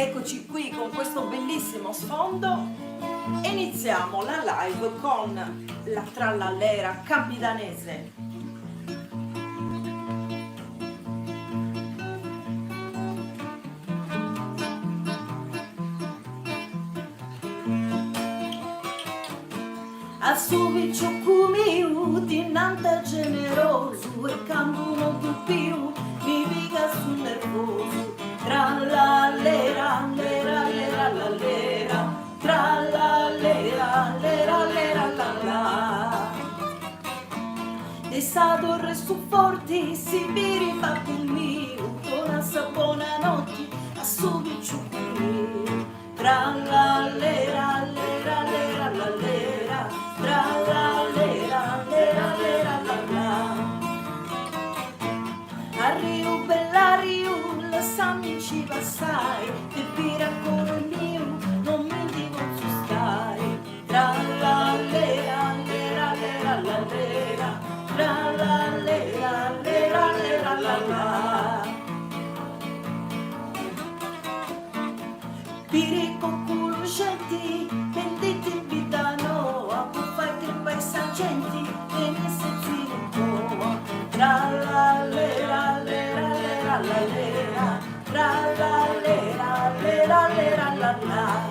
Eccoci qui con questo bellissimo sfondo e iniziamo la live con la trallallera capitanese. A subito comiu, dinanta generoso e canduno più più, mi viga sul nervoso. Trallallera, lera, lera, la lera, trallallera, lera, lera, la la. E sa dorre su forti, si viri fa con mio, buona buonanotte, a subito comiu. Trallallera, lera, lera, la lera, trallallera, lera, lera, la la. A Rio bella Rio, la Sammi ci passai, te pira con il mio, non mi dico su stai. Trallallera, lera, lera, la lera, trallallera, lera, lera, la la. Piri con conoscenti, venditi in vitano, a buffare che paesa genti, e ne sensi un po'. Trallallera, lera, lera, la lera, trallallera, lera, lera, la la.